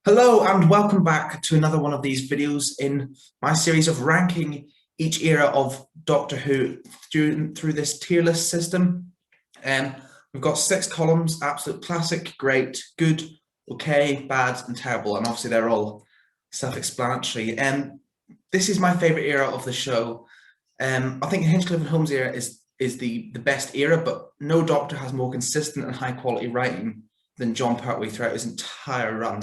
Hello and welcome back to another one of these videos in my series of ranking each era of Doctor Who through this tier list system. We've got 6 columns: absolute classic, great, good, okay, bad, and terrible. And obviously they're all self-explanatory. This is my favourite era of the show. I think Hinchcliffe and Holmes era is the best era, but no Doctor has more consistent and high quality writing than Jon Pertwee throughout his entire run.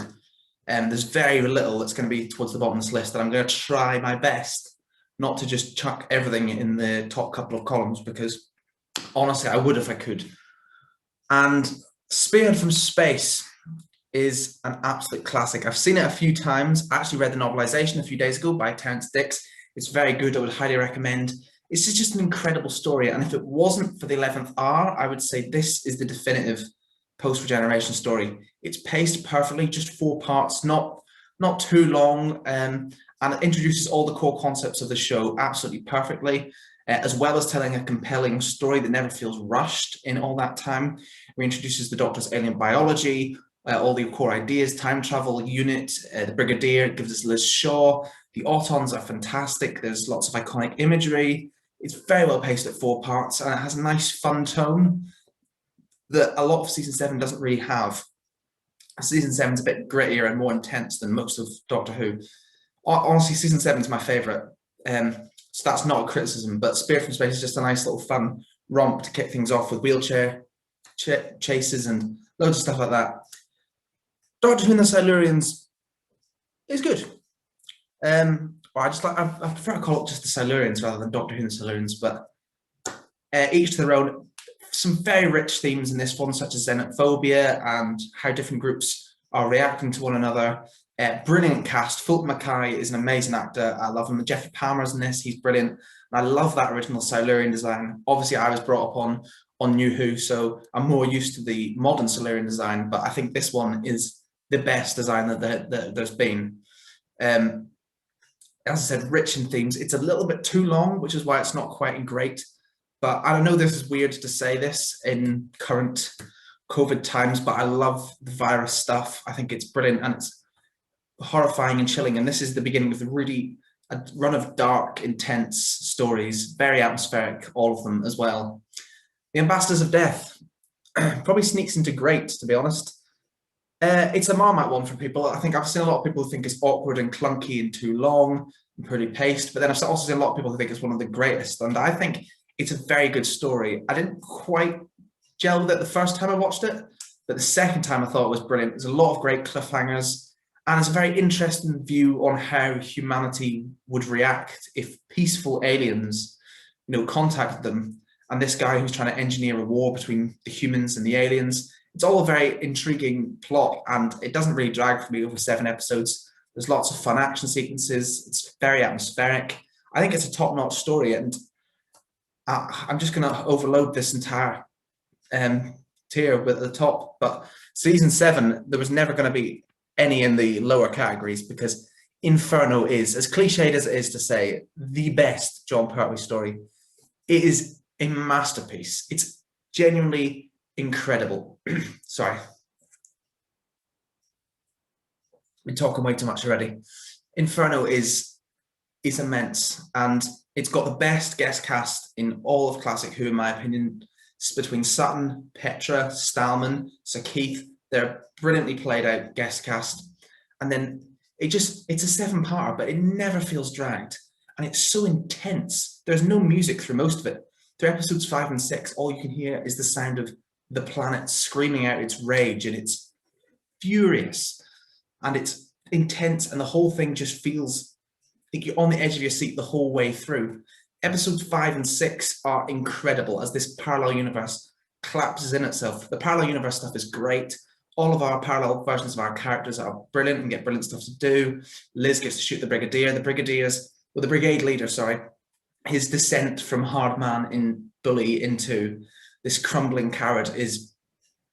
There's very little that's going to be towards the bottom of this list, and I'm going to try my best not to just chuck everything in the top couple of columns, because honestly I would if I could. And Spearhead from Space is an absolute classic. I've seen it a few times. I actually read the novelization a few days ago by Terrance Dicks. It's very good. I would highly recommend. It's just an incredible story, and if it wasn't for the 11th hour, I would say this is the definitive post-regeneration story. It's paced perfectly, just 4 parts, not too long, and it introduces all the core concepts of the show absolutely perfectly, as well as telling a compelling story that never feels rushed in all that time. Reintroduces the Doctor's alien biology, all the core ideas, time travel unit, the Brigadier, gives us Liz Shaw. The Autons are fantastic. There's lots of iconic imagery. It's very well paced at 4 parts, and it has a nice fun tone that a lot of season 7 doesn't really have. Season 7's a bit grittier and more intense than most of Doctor Who. Honestly, season 7's my favourite, so that's not a criticism, but Spearhead from Space is just a nice little fun romp to kick things off with wheelchair chases and loads of stuff like that. Doctor Who and the Silurians is good. I prefer to call it just the Silurians rather than Doctor Who and the Silurians, but each to their own. Some very rich themes in this one, such as xenophobia and how different groups are reacting to one another. Brilliant cast. Fulton Mackay is an amazing actor. I love him. Jeffrey Palmer's in this. He's brilliant. And I love that original Silurian design. Obviously, I was brought up on New Who, so I'm more used to the modern Silurian design, but I think this one is the best design that there's been. As I said, rich in themes. It's a little bit too long, which is why it's not quite great. But I don't know, this is weird to say this in current COVID times, but I love the virus stuff. I think it's brilliant, and it's horrifying and chilling. And this is the beginning of a run of dark, intense stories, very atmospheric, all of them as well. The Ambassadors of Death probably sneaks into great, to be honest. It's a Marmite one for people. I think I've seen a lot of people who think it's awkward and clunky and too long and poorly paced, but then I've also seen a lot of people who think it's one of the greatest, and I think it's a very good story. I didn't quite gel with it the first time I watched it, but the second time I thought it was brilliant. There's a lot of great cliffhangers, and it's a very interesting view on how humanity would react if peaceful aliens, contacted them. And this guy who's trying to engineer a war between the humans and the aliens. It's all a very intriguing plot, and it doesn't really drag for me over 7 episodes. There's lots of fun action sequences. It's very atmospheric. I think it's a top-notch story, and I'm just going to overload this entire tier with the top, but season 7, there was never going to be any in the lower categories, because Inferno is, as cliched as it is to say, the best Jon Pertwee story. It is a masterpiece. It's genuinely incredible. Sorry. We're talking way too much already. Inferno is immense, and it's got the best guest cast in all of Classic Who, in my opinion. It's between Sutton, Petra, Stallman, Sir Keith. They're brilliantly played out guest cast. And then it's a 7-parter, but it never feels dragged. And it's so intense. There's no music through most of it. Through episodes 5 and 6, all you can hear is the sound of the planet screaming out its rage, and it's furious. And it's intense, and the whole thing just feels you're on the edge of your seat the whole way through. Episodes 5 and 6 are incredible as this parallel universe collapses in itself. The parallel universe stuff is great. All of our parallel versions of our characters are brilliant and get brilliant stuff to do. Liz gets to shoot the Brigadier. The brigade leader, his descent from hard man in bully into this crumbling coward is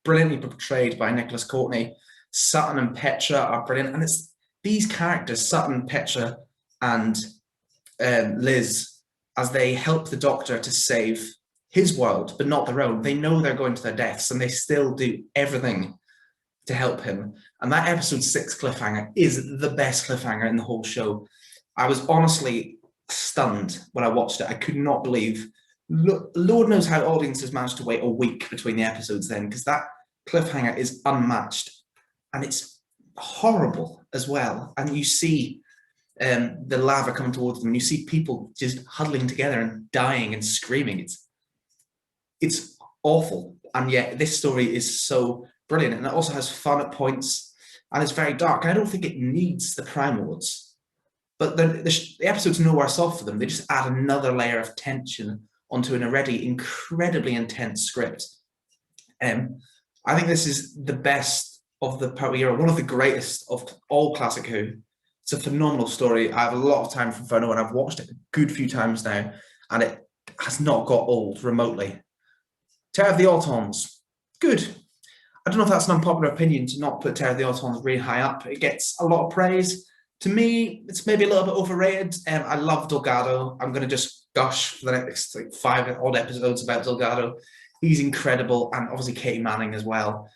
brilliantly portrayed by Nicholas Courtney. Sutton and Petra are brilliant, and it's these characters, Sutton, Petra, and Liz, as they help the Doctor to save his world, but not their own. They know they're going to their deaths, and they still do everything to help him. And that episode 6 cliffhanger is the best cliffhanger in the whole show. I was honestly stunned when I watched it. I could not believe, Lord knows how audiences managed to wait a week between the episodes then, because that cliffhanger is unmatched. And it's horrible as well. And you see the lava coming towards them, and you see people just huddling together and dying and screaming. It's awful. And yet this story is so brilliant, and it also has fun at points, and it's very dark. I don't think it needs the Primords, but the episodes know worse off for them. They just add another layer of tension onto an already incredibly intense script. I think this is the best of the Pertwee era, one of the greatest of all Classic Who. It's a phenomenal story. I have a lot of time for Inferno, and I've watched it a good few times now, and it has not got old remotely. Terror of the Autons, good. I don't know if that's an unpopular opinion to not put Terror of the Autons really high up. It gets a lot of praise. To me, it's maybe a little bit overrated. I love Delgado. I'm going to just gush for the next 5 odd episodes about Delgado. He's incredible, and obviously Katie Manning as well.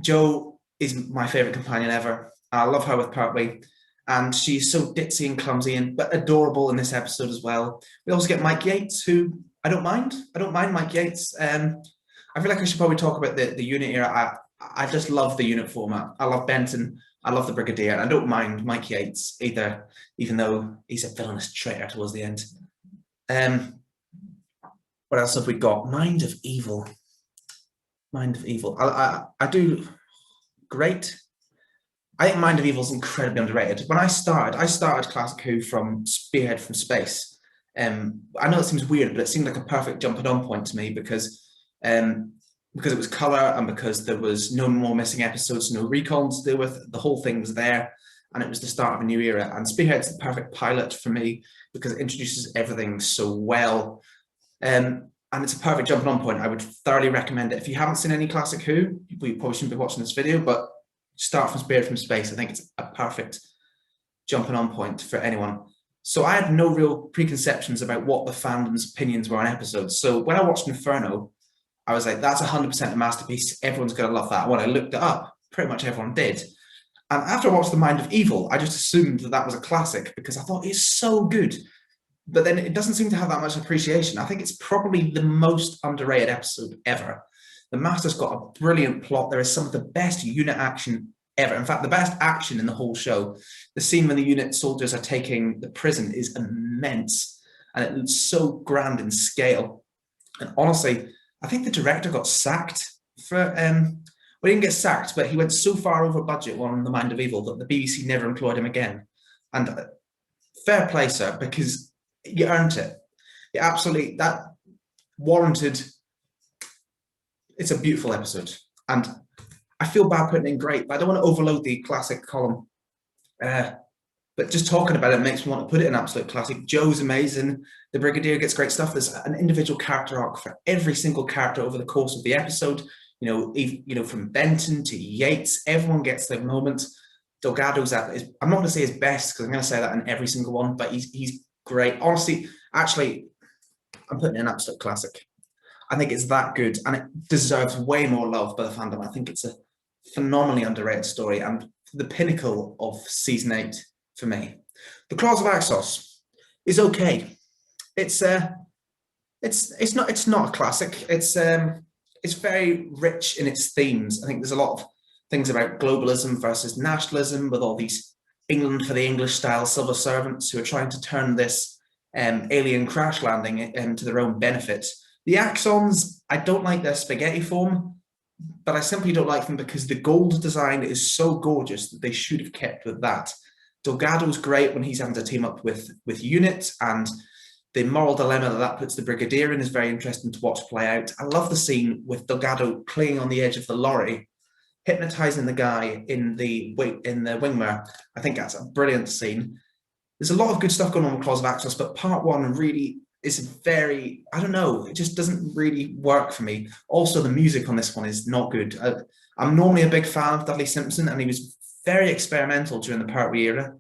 Jo is my favourite companion ever. I love her with Pertwee, and she's so ditzy and clumsy, but adorable in this episode as well. We also get Mike Yates, who I don't mind. I don't mind Mike Yates. I feel like I should probably talk about the unit era. I just love the unit format. I love Benton. I love the Brigadier. I don't mind Mike Yates either, even though he's a villainous traitor towards the end. What else have we got? Mind of Evil. Mind of Evil. I do great. I think Mind of Evil is incredibly underrated. When I started Classic Who from Spearhead from Space. I know it seems weird, but it seemed like a perfect jumping on point to me because it was colour, and because there was no more missing episodes, no recons to deal with. The whole thing was there, and it was the start of a new era. And Spearhead's the perfect pilot for me because it introduces everything so well. And it's a perfect jumping on point. I would thoroughly recommend it. If you haven't seen any Classic Who, you probably shouldn't be watching this video, but start from Spearhead from Space. I think it's a perfect jumping on point for anyone. So I had no real preconceptions about what the fandom's opinions were on episodes. So when I watched Inferno, I was like, that's 100% a masterpiece. Everyone's going to love that. When I looked it up, pretty much everyone did. And after I watched The Mind of Evil, I just assumed that that was a classic because I thought it's so good. But then it doesn't seem to have that much appreciation. I think it's probably the most underrated episode ever. The Master's got a brilliant plot. There is some of the best unit action ever. In fact, the best action in the whole show. The scene when the unit soldiers are taking the prison is immense. And it looks so grand in scale. And honestly, I think the director got sacked for, well, he didn't get sacked, but he went so far over budget on The Mind of Evil that the BBC never employed him again. And fair play, sir, because you earned it. You absolutely, that warranted, it's a beautiful episode. And I feel bad putting in great, but I don't want to overload the classic column. But just talking about it makes me want to put it in absolute classic. Joe's amazing. The Brigadier gets great stuff. There's an individual character arc for every single character over the course of the episode. You know, from Benton to Yates, everyone gets their moment. Delgado's at his, I'm not going to say his best because I'm going to say that in every single one, but he's great. Honestly, actually, I'm putting it in absolute classic. I think it's that good, and it deserves way more love by the fandom. I think it's a phenomenally underrated story and the pinnacle of season 8 for me. The Claws of Axos is okay. It's not a classic. It's very rich in its themes. I think there's a lot of things about globalism versus nationalism with all these England for the English style civil servants who are trying to turn this alien crash landing to their own benefit. The Axons, I don't like their spaghetti form, but I simply don't like them because the gold design is so gorgeous that they should have kept with that. Delgado's great when he's having to team up with Unit, and the moral dilemma that puts the Brigadier in is very interesting to watch play out. I love the scene with Delgado clinging on the edge of the lorry, hypnotizing the guy in the wingmer. I think that's a brilliant scene. There's a lot of good stuff going on with Claws of Axos, but part 1 really is very, I don't know, it just doesn't really work for me. Also, the music on this one is not good. I'm normally a big fan of Dudley Simpson, and he was very experimental during the Pertwee era.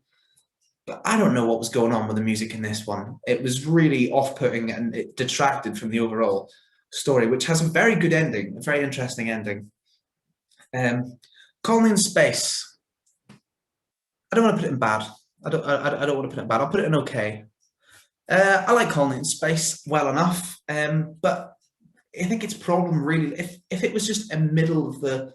But I don't know what was going on with the music in this one. It was really off-putting, and it detracted from the overall story, which has a very good ending, a very interesting ending. Colony in Space. I don't want to put it in bad. I don't want to put it in bad. I'll put it in okay. I like Colony in Space well enough, but I think its problem really, if it was just a middle of the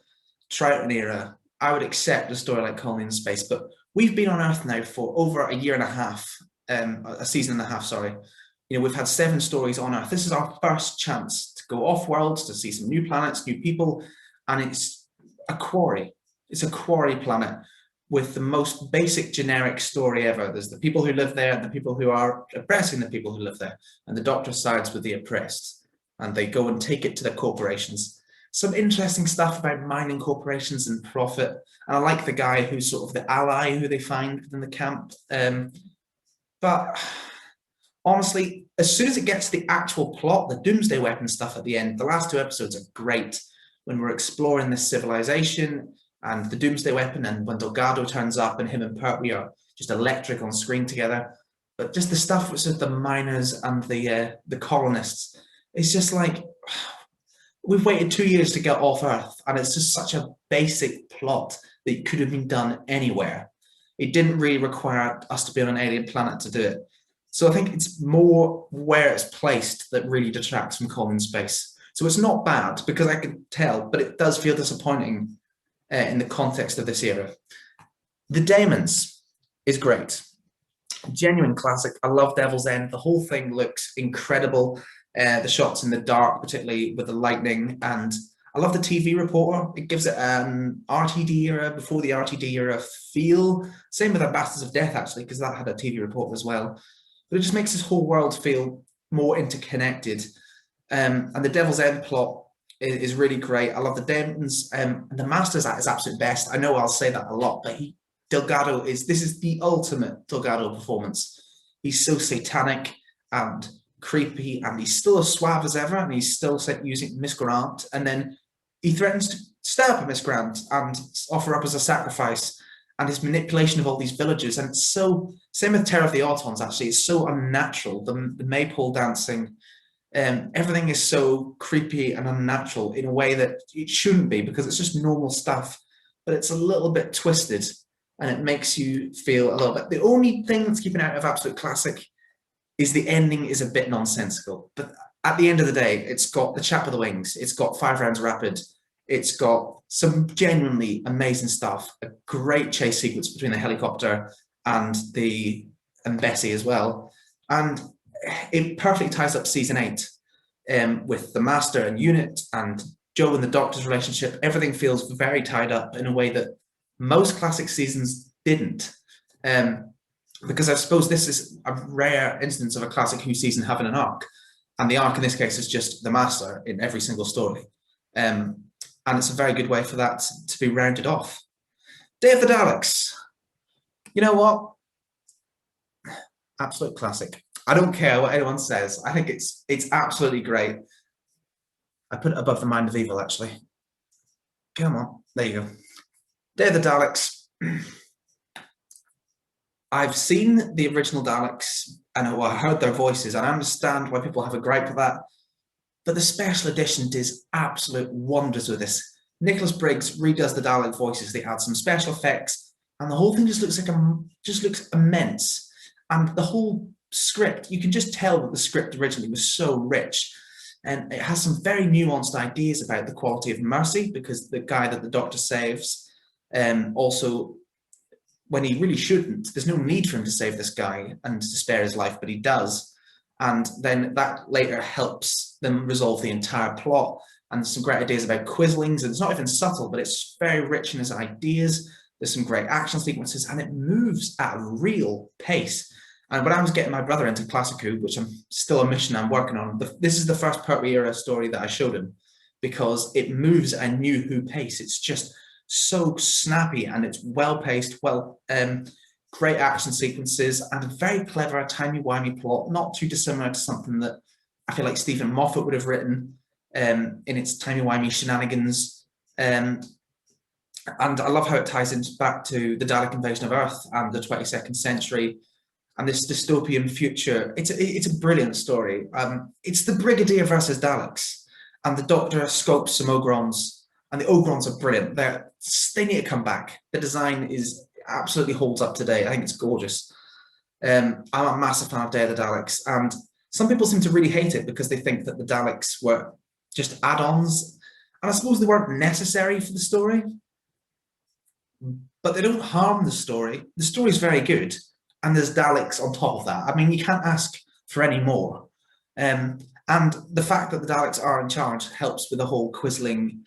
Triton era, I would accept a story like Colony in Space. But we've been on Earth now for over a year and a half, a season and a half, sorry. You know, we've had 7 stories on Earth. This is our first chance to go off worlds, to see some new planets, new people, and it's a quarry. It's a quarry planet with the most basic generic story ever. There's the people who live there and the people who are oppressing the people who live there. And the Doctor sides with the oppressed. And they go and take it to the corporations. Some interesting stuff about mining corporations and profit. And I like the guy who's sort of the ally who they find within the camp. But honestly, as soon as it gets to the actual plot, the Doomsday Weapon stuff at the end, the last 2 episodes are great. When we're exploring this civilization and the Doomsday Weapon, and when Delgado turns up and him and Pertwee are just electric on screen together. But just the stuff with the miners and the colonists, it's just like, we've waited 2 years to get off Earth, and it's just such a basic plot that could have been done anywhere. It didn't really require us to be on an alien planet to do it. So I think it's more where it's placed that really detracts from Colony in Space. So it's not bad, because I can tell, but it does feel disappointing in the context of this era. The Daemons is great. Genuine classic. I love Devil's End. The whole thing looks incredible. The shots in the dark, particularly with the lightning, and I love the TV reporter. It gives it an RTD era, before the RTD era feel. Same with Ambassadors of Death, actually, because that had a TV reporter as well. But it just makes this whole world feel more interconnected. And the Devil's End plot is really great. I love the Daemons. And the Masters at his absolute best. I know I'll say that a lot, but Delgado this is the ultimate Delgado performance. He's so satanic and creepy, and he's still as suave as ever, and he's still using Miss Grant, and then he threatens to stab Miss Grant and offer up as a sacrifice, and his manipulation of all these villagers. And it's so, same with Terror of the Autons, actually, it's so unnatural. The maypole dancing, everything is so creepy and unnatural in a way that it shouldn't be, because it's just normal stuff, but it's a little bit twisted, and it makes you feel a little bit. The only thing that's keeping out of Absolute Classic is the ending is a bit nonsensical. But at the end of the day, it's got the chap with the wings, it's got 5 rounds rapid, it's got some genuinely amazing stuff, a great chase sequence between the helicopter and Bessie as well. And it perfectly ties up season 8 with the Master and Unit and Joe and the Doctor's relationship. Everything feels very tied up in a way that most classic seasons didn't. Because I suppose this is a rare instance of a classic Who season having an arc. And the arc in this case is just the Master in every single story. And it's a very good way for that to be rounded off. Day of the Daleks. You know what? Absolute classic. I don't care what anyone says. I think it's absolutely great. I put it above the Mind of Evil, actually. Come on. There you go. Day of the Daleks. I've seen the original Daleks, and I heard their voices, and I understand why people have a gripe with that. But the special edition does absolute wonders with this. Nicholas Briggs redoes the Dalek voices. They add some special effects, and the whole thing just looks immense. And the whole script, you can just tell that the script originally was so rich, and it has some very nuanced ideas about the quality of mercy, because the guy that the Doctor saves, also, when he really shouldn't, there's no need for him to save this guy and to spare his life, but he does. And then that later helps them resolve the entire plot. And some great ideas about Quislings, and it's not even subtle, but it's very rich in its ideas. There's some great action sequences, and it moves at a real pace. And when I was getting my brother into Classic Who, which I'm still a mission I'm working on, this is the first Pertwee era story that I showed him, because it moves at a new Who pace. It's just so snappy, and it's well-paced, great action sequences, and a very clever timey-wimey plot, not too dissimilar to something that I feel like Stephen Moffat would have written in its timey-wimey shenanigans. And I love how it ties into back to the Dalek invasion of Earth and the 22nd century and this dystopian future. It's a brilliant story. It's the Brigadier versus Daleks, and the Doctor scopes some Ogrons And the Ogrons are brilliant. They need to come back. The design is absolutely holds up today. I think it's gorgeous. I'm a massive fan of Day of the Daleks, and some people seem to really hate it because they think that the Daleks were just add-ons, and I suppose they weren't necessary for the story, but they don't harm the story. The story's very good, and there's Daleks on top of that. I mean, you can't ask for any more. And the fact that the Daleks are in charge helps with the whole Quisling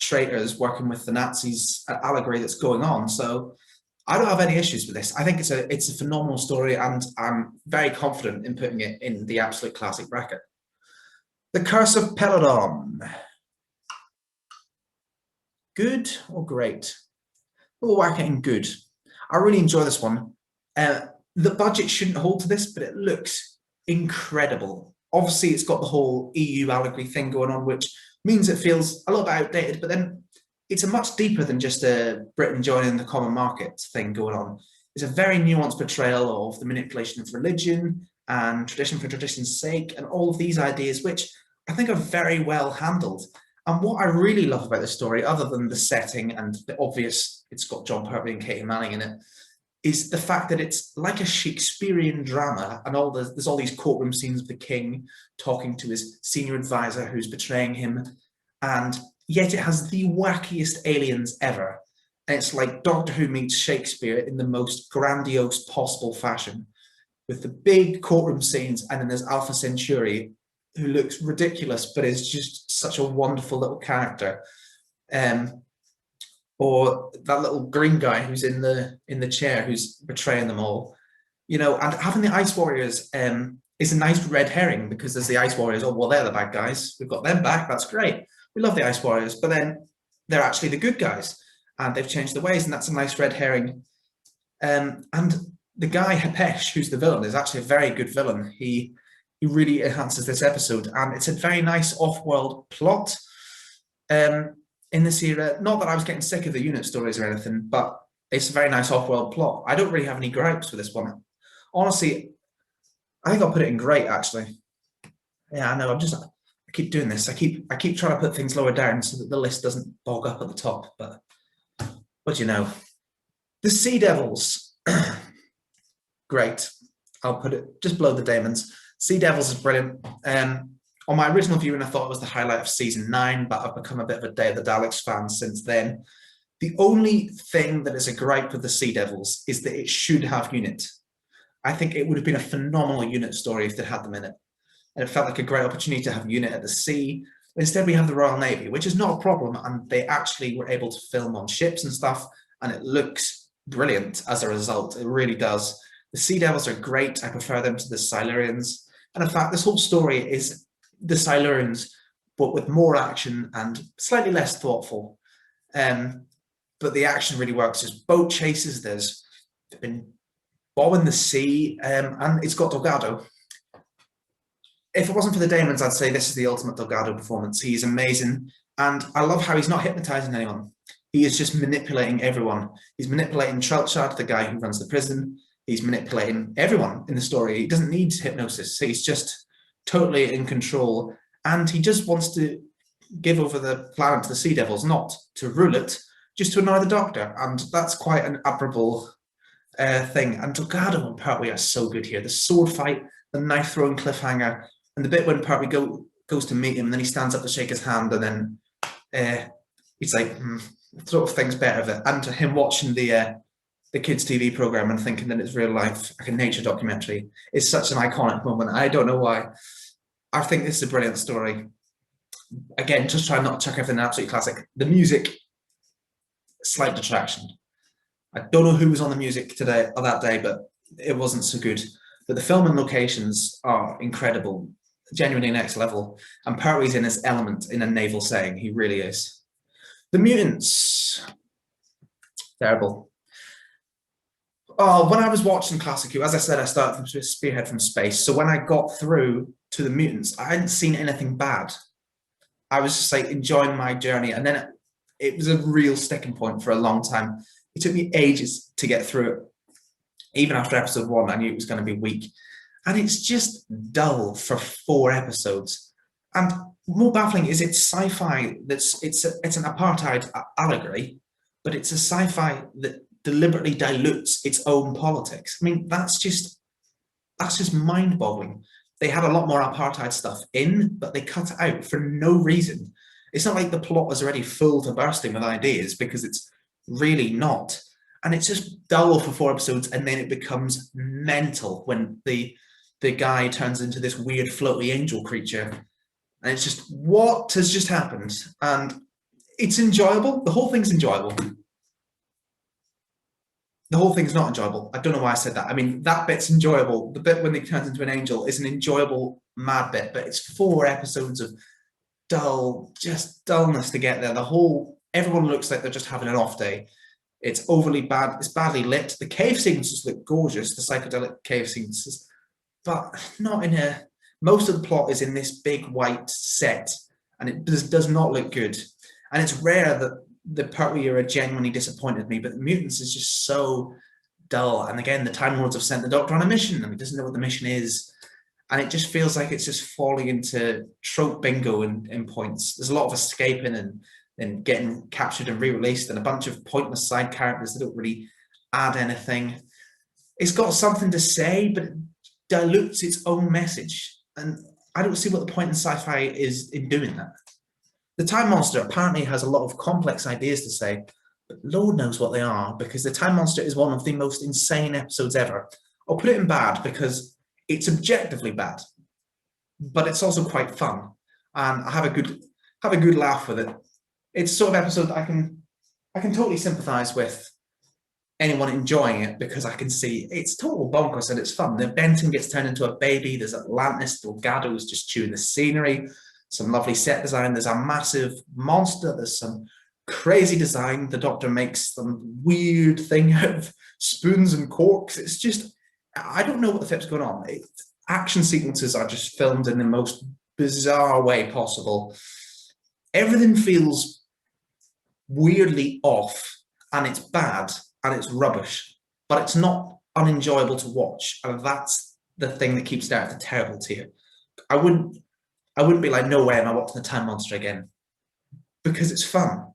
traitors working with the Nazis allegory that's going on. So I don't have any issues with this. I think it's a phenomenal story, and I'm very confident in putting it in the absolute classic bracket. The Curse of Peladon. Good or great? We'll whack it in good. I really enjoy this one. The budget shouldn't hold to this, but it looks incredible. Obviously, it's got the whole EU allegory thing going on, which means it feels a little bit outdated, but then it's a much deeper than just a Britain joining the common market thing going on. It's a very nuanced portrayal of the manipulation of religion and tradition for tradition's sake, and all of these ideas, which I think are very well handled. And what I really love about the story, other than the setting and the obvious, it's got John Pertwee and Katie Manning in it, is the fact that it's like a Shakespearean drama, and there's all these courtroom scenes of the king talking to his senior advisor who's betraying him, and yet it has the wackiest aliens ever. And it's like Doctor Who meets Shakespeare in the most grandiose possible fashion, with the big courtroom scenes, and then there's Alpha Centauri, who looks ridiculous, but is just such a wonderful little character. Or that little green guy who's in the chair, who's betraying them all. You know, and having the Ice Warriors is a nice red herring, because there's the Ice Warriors, oh, well, they're the bad guys. We've got them back, that's great. We love the Ice Warriors, but then they're actually the good guys, and they've changed the ways, and that's a nice red herring. And the guy, Hepesh, who's the villain, is actually a very good villain. He really enhances this episode, and it's a very nice off-world plot in this era. Not that I was getting sick of the unit stories or anything, but it's a very nice off-world plot. I don't really have any gripes with this one. Honestly, I think I'll put it in great, actually. Yeah, I know, I keep doing this. I keep trying to put things lower down so that the list doesn't bog up at the top, but what do you know? The Sea Devils. Great. I'll put it just below the Daemons. Sea Devils is brilliant. On my original viewing, I thought it was the highlight of season 9, but I've become a bit of a Day of the Daleks fan since then. The only thing that is a gripe with the Sea Devils is that it should have unit. I think it would have been a phenomenal unit story if they had them in it. And it felt like a great opportunity to have unit at the sea. Instead, we have the Royal Navy, which is not a problem. And they actually were able to film on ships and stuff. And it looks brilliant as a result. It really does. The Sea Devils are great. I prefer them to the Silurians. And in fact, this whole story is the Silurians, but with more action and slightly less thoughtful. But the action really works. There's boat chases, they've been bombing the sea, and it's got Delgado. If it wasn't for the Daemons, I'd say this is the ultimate Delgado performance. He's amazing, and I love how he's not hypnotizing anyone. He is just manipulating everyone. He's manipulating Trelchard, the guy who runs the prison. He's manipulating everyone in the story. He doesn't need hypnosis. He's just totally in control, and he just wants to give over the planet to the Sea Devils, not to rule it, just to annoy the Doctor, and that's quite an admirable thing. And Delgado and Pertwee are so good here. The sword fight, the knife-throwing cliffhanger, and the bit when Pertwee goes to meet him, and then he stands up to shake his hand, and then he's like, sort of thinks better of it. And him watching the kids' TV program and thinking that it's real life, like a nature documentary, is such an iconic moment. I don't know why. I think this is a brilliant story. Again, just try not to chuck everything absolutely classic. The music, slight detraction. I don't know who was on the music today or that day, but it wasn't so good. But the film and locations are incredible, genuinely next level. And Pertwee's in his element in a naval setting. He really is. The Mutants. Terrible. Oh, when I was watching Classic Who, as I said, I started from Spearhead from Space. So when I got through to the Mutants, I hadn't seen anything bad. I was just like enjoying my journey. And then it was a real sticking point for a long time. It took me ages to get through it. Even after episode 1, I knew it was going to be weak. And it's just dull for 4 episodes. And more baffling is it's sci-fi it's an apartheid allegory, but it's a sci-fi that deliberately dilutes its own politics. I mean, that's just mind-boggling. They had a lot more apartheid stuff in, but they cut it out for no reason. It's not like the plot is already full to bursting with ideas, because it's really not. And it's just dull for 4 episodes, and then it becomes mental when the guy turns into this weird floaty angel creature. And it's just, what has just happened? And it's enjoyable. The whole thing's enjoyable. The whole thing's not enjoyable. I don't know why I said that. I mean, that bit's enjoyable. The bit when he turns into an angel is an enjoyable mad bit, but it's 4 episodes of just dullness to get there. Everyone looks like they're just having an off day. It's overly bad. It's badly lit. The cave sequences look gorgeous, the psychedelic cave sequences, but not in a... Most of the plot is in this big white set, and it does not look good. And it's rare that the Pertwee era genuinely disappointed me, but the Mutants is just so dull. And again, the Time Lords have sent the Doctor on a mission, and he doesn't know what the mission is. And it just feels like it's just falling into trope bingo in points. There's a lot of escaping and getting captured and re-released, and a bunch of pointless side characters that don't really add anything. It's got something to say, but it dilutes its own message. And I don't see what the point in sci-fi is in doing that. The Time Monster apparently has a lot of complex ideas to say, but Lord knows what they are, because the Time Monster is one of the most insane episodes ever. I'll put it in bad because it's objectively bad, but it's also quite fun, and I have a good laugh with it. It's sort of episode I can totally sympathise with anyone enjoying it, because I can see it's total bonkers and it's fun. The Benton gets turned into a baby. There's Atlantis. Delgado is just chewing the scenery. Some lovely set design. There's a massive monster. There's some crazy design. The Doctor makes some weird thing out of spoons and corks. It's just, I don't know what the flip's going on. Action sequences are just filmed in the most bizarre way possible. Everything feels weirdly off, and it's bad, and it's rubbish, but it's not unenjoyable to watch. And that's the thing that keeps it out of the terrible tier. I wouldn't be like, no way am I watching the Time Monster again, because it's fun.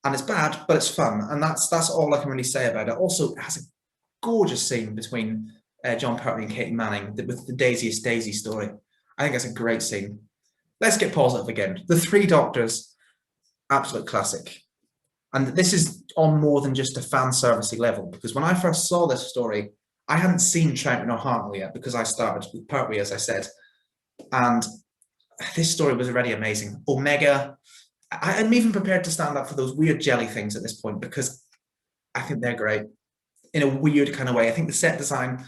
And it's bad, but it's fun. And that's all I can really say about it. Also, it has a gorgeous scene between John Pertwee and Katie Manning with the Daisiest Daisy story. I think that's a great scene. Let's get positive again. The Three Doctors, absolute classic. And this is on more than just a fan servicey level, because when I first saw this story, I hadn't seen Troughton or Hartnell yet, because I started with Pertwee, as I said. And this story was already amazing. Omega, I'm even prepared to stand up for those weird jelly things at this point, because I think they're great in a weird kind of way. I think the set design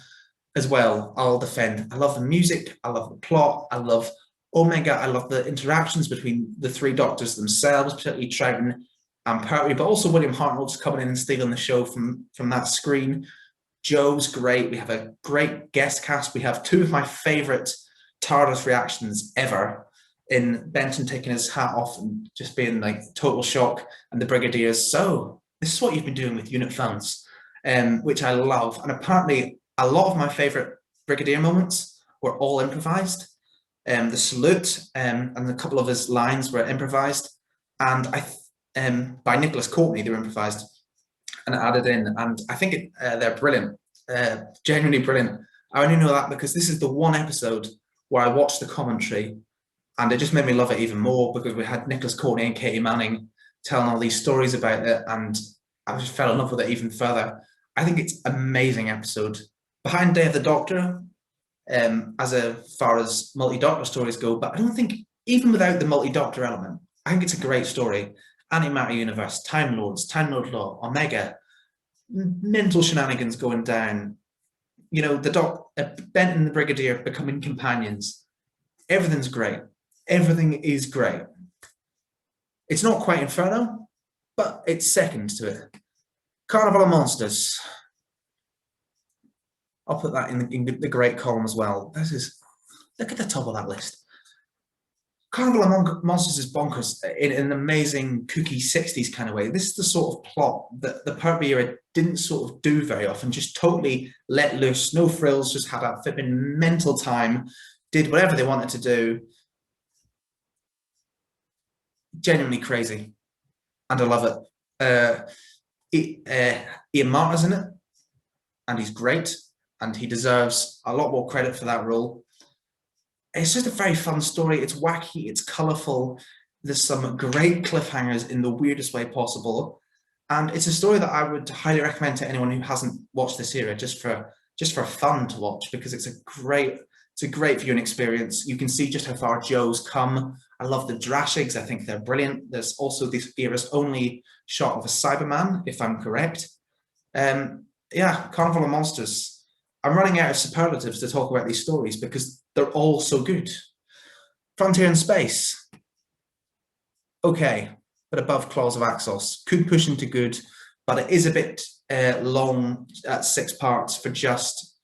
as well, I'll defend. I love the music, I love the plot, I love Omega, I love the interactions between the Three Doctors themselves, particularly Troughton and Pertwee, but also William Hartnell just coming in and stealing the show from that screen. Joe's great. We have a great guest cast. We have 2 of my favourite TARDIS reactions ever, in Benton taking his hat off and just being like total shock, and the Brigadiers, so this is what you've been doing with unit funds, which I love. And apparently a lot of my favourite Brigadier moments were all improvised. The salute and a couple of his lines were improvised, and by Nicholas Courtney, they were improvised and added in, and I think they're brilliant, genuinely brilliant. I only know that because this is the one episode where I watched the commentary, and it just made me love it even more, because we had Nicholas Courtney and Katie Manning telling all these stories about it, and I just fell in love with it even further. I think it's an amazing episode. Behind Day of the Doctor, as far as multi-Doctor stories go, but I don't think, even without the multi-Doctor element, I think it's a great story. Antimatter Universe, Time Lords, Time Lord Law, Omega, mental shenanigans going down, you know, Benton and the Brigadier becoming companions. Everything's great. Everything is great. It's not quite Inferno, but it's second to it. Carnival of Monsters. I'll put that in the great column as well. Look at the top of that list. Carnival of Monsters is bonkers in an amazing kooky 60s kind of way. This is the sort of plot that the Pertwee era didn't sort of do very often, just totally let loose, no frills, just had that flipping mental time, did whatever they wanted to do. genuinely crazy, and I love it. Ian Martin's in it, and he's great, and he deserves a lot more credit for that role. It's just a very fun story. It's wacky, it's colourful. There's some great cliffhangers in the weirdest way possible, and it's a story that I would highly recommend to anyone who hasn't watched this era, just for fun to watch, because it's a great viewing experience. You can see just how far Joe's come. I love the Drashigs. I think they're brilliant. There's also this era's only shot of a Cyberman, if I'm correct. Yeah, Carnival of Monsters. I'm running out of superlatives to talk about these stories because they're all so good. Frontier in Space. Okay, but above Claws of Axos. Could push into good, but it is a bit long at 6 parts for just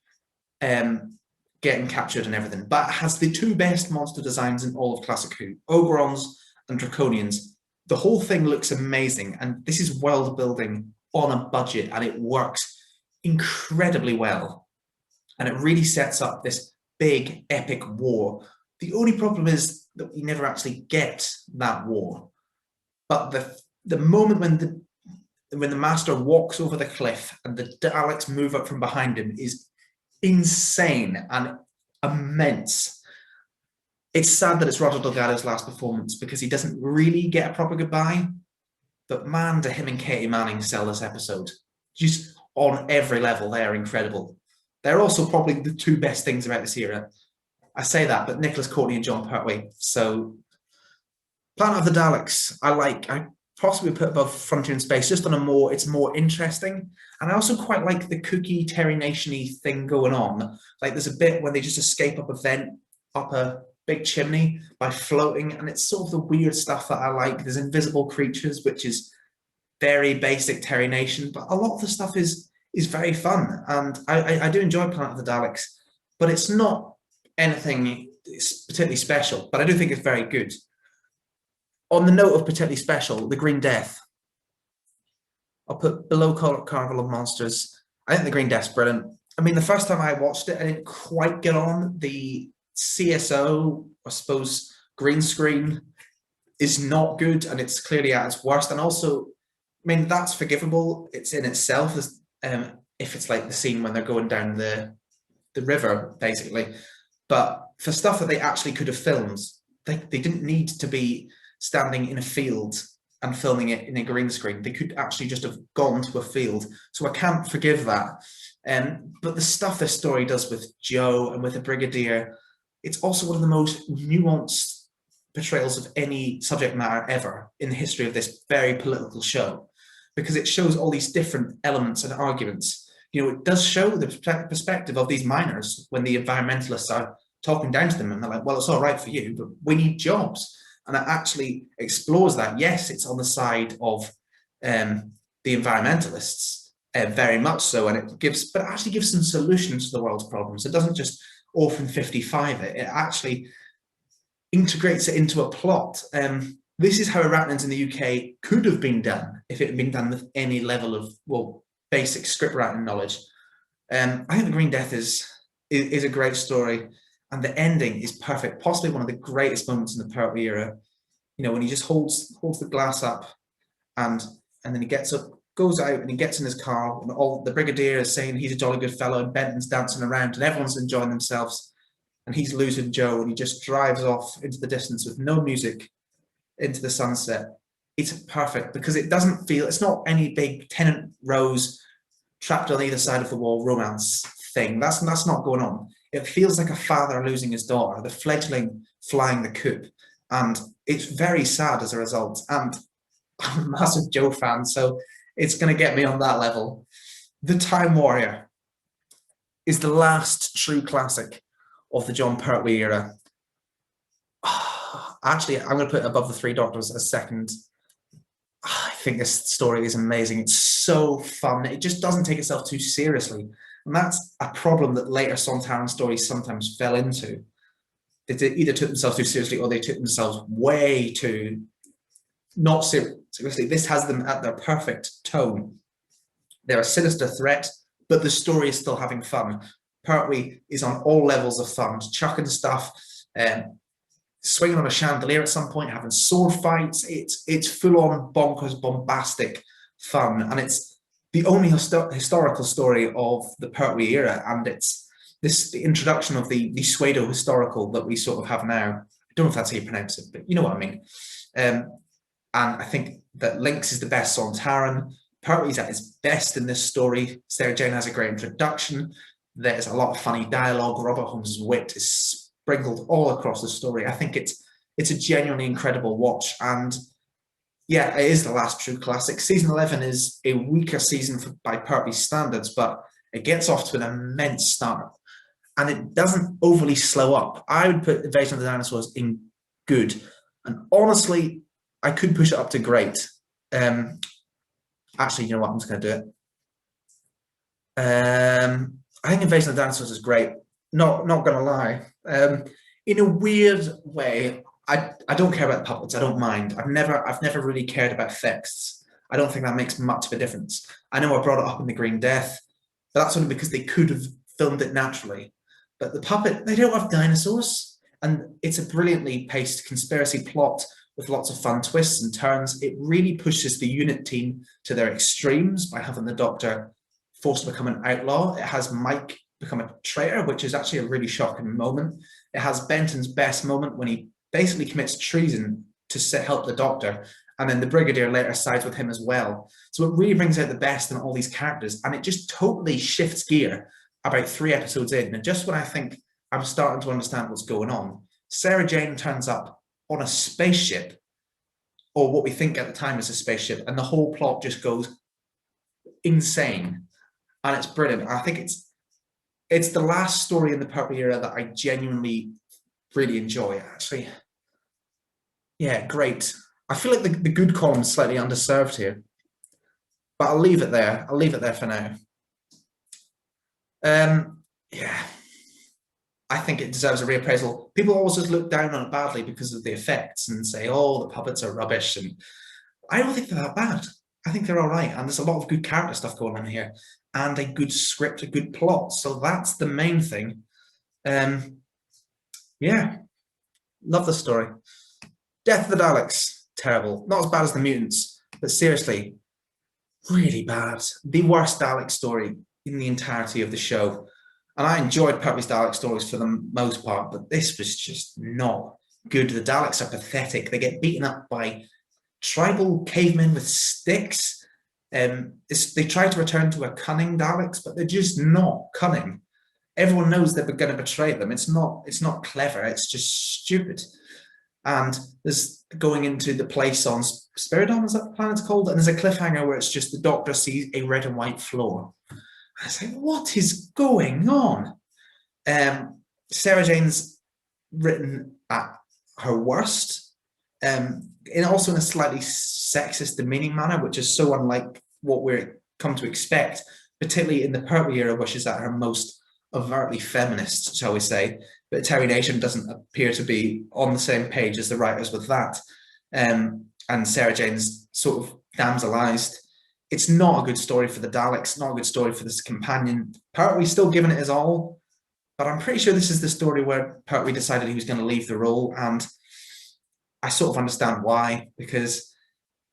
getting captured and everything. But it has the 2 best monster designs in all of Classic Who, Ogrons and Draconians. The whole thing looks amazing, and this is world building on a budget, and it works incredibly well. And it really sets up this big, epic war. The only problem is that we never actually get that war. But the moment when the Master walks over the cliff and the Daleks move up from behind him is insane and immense. It's sad that it's Roger Delgado's last performance because he doesn't really get a proper goodbye. But man, do him and Katie Manning sell this episode. Just on every level, they're incredible. They're also probably the 2 best things about this era. I say that, but Nicholas Courtney and John Pertwee. So, Planet of the Daleks, I possibly put above Frontier in Space, just on it's more interesting. And I also quite like the Cookie Terry Nation-y thing going on. Like there's a bit when they just escape up a vent, up a big chimney by floating, and it's sort of the weird stuff that I like. There's invisible creatures, which is very basic Terry Nation, but a lot of the stuff is very fun, and I do enjoy Planet of the Daleks, but it's not anything particularly special, but I do think it's very good. On the note of particularly special, the Green Death. I'll put below Carnival of Monsters. I think the Green Death's brilliant. I mean, the first time I watched it, I didn't quite get on. The CSO, I suppose, green screen is not good, and it's clearly at its worst. And also, I mean, that's forgivable. It's in itself, if it's like the scene when they're going down the river, basically. But for stuff that they actually could have filmed, they didn't need to be standing in a field and filming it in a green screen. They could actually just have gone to a field. So I can't forgive that. But the stuff this story does with Joe and with the Brigadier, it's also one of the most nuanced portrayals of any subject matter ever in the history of this very political show, because it shows all these different elements and arguments. You know, it does show the perspective of these miners when the environmentalists are talking down to them and they're like, well, it's all right for you, but we need jobs. And it actually explores that. Yes, it's on the side of the environmentalists, very much so, and it actually gives some solutions to the world's problems. It doesn't just orphan 55 it actually integrates it into a plot. This is how Arachnids in the UK could have been done if it had been done with any level of, well, basic script writing knowledge. I think The Green Death is a great story, and the ending is perfect. Possibly one of the greatest moments in the Pertwee era. You know, when he just holds the glass up, and then he gets up, goes out, and he gets in his car, and all the Brigadier is saying he's a jolly good fellow, and Benton's dancing around, and everyone's enjoying themselves, and he's losing Joe, and he just drives off into the distance with no music into the sunset. It's perfect because it doesn't feel, it's not any big Tennant Rose trapped on either side of the wall romance thing. That's not going on. It feels like a father losing his daughter, the fledgling flying the coop, and it's very sad as a result. And I'm a massive Joe fan, so it's going to get me on that level. The Time Warrior is the last true classic of the John Pertwee era. Actually, I'm going to put it above the Three Doctors as second. I think this story is amazing. It's so fun. It just doesn't take itself too seriously. And that's a problem that later Sontaran stories sometimes fell into. They either took themselves too seriously or they took themselves way too not seriously. This has them at their perfect tone. They're a sinister threat, but the story is still having fun. Pertwee is on all levels of fun, chucking stuff, swinging on a chandelier at some point, having sword fights. It's full on bonkers, bombastic fun, and it's the only historical story of the Pertwee era, and it's the introduction of the pseudo historical that we sort of have now. I don't know if that's how you pronounce it, but you know what I mean. And I think that Lynx is the best Sontaran. Pertwee's at his best in this story. Sarah Jane has a great introduction. There's a lot of funny dialogue. Robert Holmes' wit is sprinkled all across the story. I think it's a genuinely incredible watch, and yeah, it is the last true classic. Season 11 is a weaker season by Pertwee standards, but it gets off to an immense start, and it doesn't overly slow up. I would put Invasion of the Dinosaurs in good, and honestly, I could push it up to great. Actually, you know what? I'm just going to do it. I think Invasion of the Dinosaurs is great. Not going to lie. In a weird way, I don't care about the puppets. I don't mind. I've never really cared about effects. I don't think that makes much of a difference. I know I brought it up in The Green Death, but that's only because they could have filmed it naturally. But the puppet, they don't have dinosaurs, and it's a brilliantly paced conspiracy plot with lots of fun twists and turns. It really pushes the unit team to their extremes by having the Doctor forced to become an outlaw. It has Mike become a traitor, which is actually a really shocking moment. It has Benton's best moment when he basically commits treason to help the Doctor, and then the Brigadier later sides with him as well. So it really brings out the best in all these characters, and it just totally shifts gear about 3 episodes in. And just when I think I'm starting to understand what's going on, Sarah Jane turns up on a spaceship, or what we think at the time is a spaceship, and the whole plot just goes insane, and it's brilliant. I think it's the last story in the Pertwee era that I genuinely really enjoy, actually. Yeah, great. I feel like the good column is slightly underserved here, but I'll leave it there. I'll leave it there for now. Yeah, I think it deserves a reappraisal. People always just look down on it badly because of the effects and say, oh, the puppets are rubbish. And I don't think they're that bad. I think they're all right. And there's a lot of good character stuff going on here, and a good script, a good plot. So that's the main thing. Yeah, love the story. Death of the Daleks, terrible. Not as bad as the Mutants, but seriously, really bad. The worst Dalek story in the entirety of the show. And I enjoyed Pertwee's Dalek stories for the most part, but this was just not good. The Daleks are pathetic. They get beaten up by tribal cavemen with sticks. They try to return to a cunning Daleks, but they're just not cunning. Everyone knows they're going to betray them. It's not clever. It's just stupid. And there's going into the place on Spearhead, is that the planet's called? And there's a cliffhanger where it's just the Doctor sees a red and white floor. I say, what is going on? Sarah Jane's written at her worst, and also in a slightly sexist, demeaning manner, which is so unlike what we're come to expect, particularly in the Pertwee era, where she's at her most overtly feminist, shall we say. But Terry Nation doesn't appear to be on the same page as the writers with that. And Sarah Jane's sort of damselized. It's not a good story for the Daleks, not a good story for this companion. Pertwee's still giving it his all, but I'm pretty sure this is the story where Pertwee decided he was going to leave the role, and I sort of understand why, because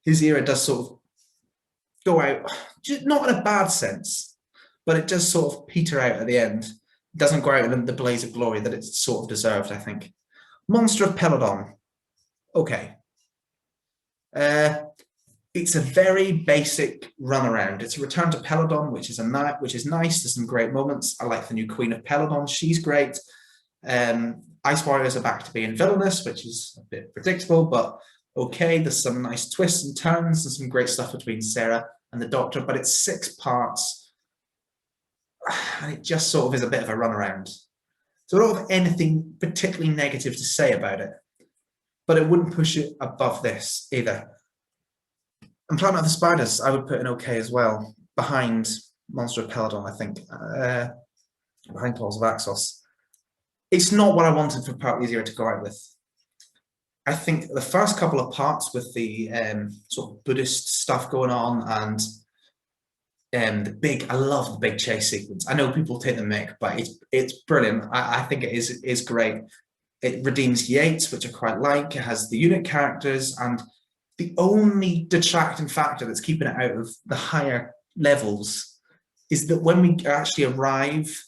his era does sort of go out, not in a bad sense, but it does sort of peter out at the end. It doesn't go out in the blaze of glory that it's sort of deserved, I think. Monster of Peladon. Okay. It's a very basic runaround. It's a return to Peladon, which is nice. There's some great moments. I like the new Queen of Peladon. She's great. Ice Warriors are back to being villainous, which is a bit predictable, but okay. There's some nice twists and turns and some great stuff between Sarah and the Doctor, but it's 6 parts, and it just sort of is a bit of a runaround. So I don't have anything particularly negative to say about it, but it wouldn't push it above this either. And Planet of the Spiders, I would put in okay as well, behind Monster of Peladon, I think, behind Claws of Axos. It's not what I wanted for Pertwee's era to go out with. I think the first couple of parts with the sort of Buddhist stuff going on, and I love the big chase sequence. I know people take the mick, but it's brilliant. I think it is great. It redeems Yates, which I quite like. It has the unit characters, and the only detracting factor that's keeping it out of the higher levels is that when we actually arrive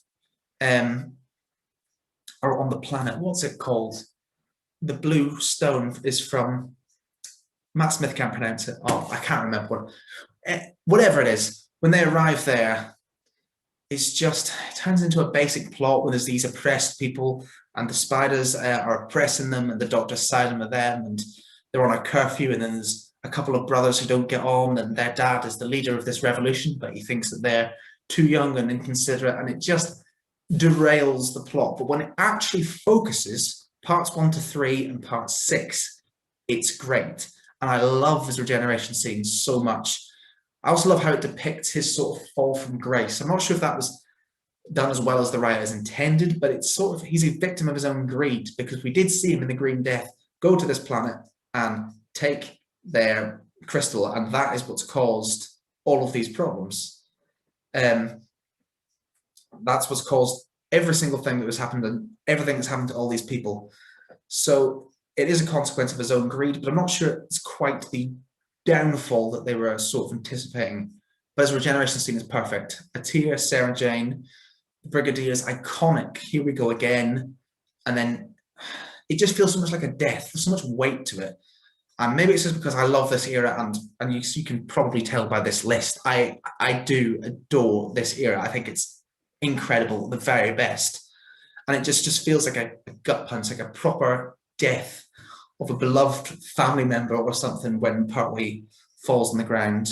or on the planet, what's it called? The blue stone is from, Matt Smith can't pronounce it. Oh, I can't remember what. Whatever it is, when they arrive there, it's just, it turns into a basic plot where there's these oppressed people and the spiders are oppressing them and the Doctor's siding with them and they're on a curfew, and then there's a couple of brothers who don't get on and their dad is the leader of this revolution, but he thinks that they're too young and inconsiderate, and it just derails the plot. But when it actually focuses, parts 1 to 3 and part 6, it's great. And I love his regeneration scenes so much. I also love how it depicts his sort of fall from grace. I'm not sure if that was done as well as the writers intended, but it's sort of, he's a victim of his own greed, because we did see him in the Green Death go to this planet and take their crystal, and that is what's caused all of these problems. That's what's caused every single thing that has happened and everything that's happened to all these people. So it is a consequence of his own greed, but I'm not sure it's quite the downfall that they were sort of anticipating. But his regeneration scene is perfect. Atia, Sarah Jane, the Brigadier is iconic. Here we go again. And then it just feels so much like a death. There's so much weight to it. And maybe it's just because I love this era, and you can probably tell by this list, I do adore this era. I think it's incredible, the very best. And it just feels like a gut punch, like a proper death of a beloved family member or something when Pertwee falls on the ground.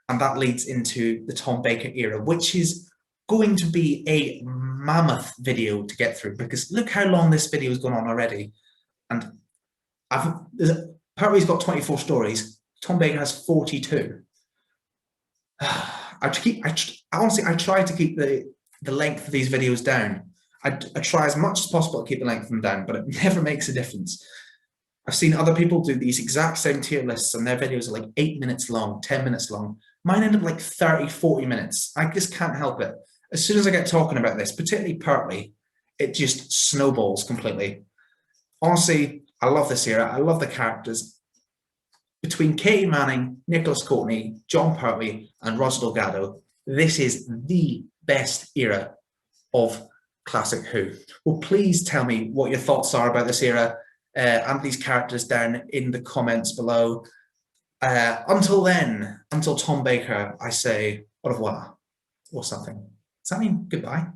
And that leads into the Tom Baker era, which is going to be a mammoth video to get through, because look how long this video has gone on already. And Pertwee's got 24 stories. Tom Baker has 42. Honestly, I try to keep the length of these videos down. I try as much as possible to keep the length of them down, but it never makes a difference. I've seen other people do these exact same tier lists and their videos are like 8 minutes long, 10 minutes long. Mine end up like 30, 40 minutes. I just can't help it. As soon as I get talking about this, particularly Pertwee, it just snowballs completely. Honestly, I love this era. I love the characters. Between Katie Manning, Nicholas Courtney, John Pertwee, and Roger Delgado, this is the best era of classic Who. Well, please tell me what your thoughts are about this era and these characters down in the comments below. Until then, until Tom Baker, I say au revoir or something. Does that mean goodbye?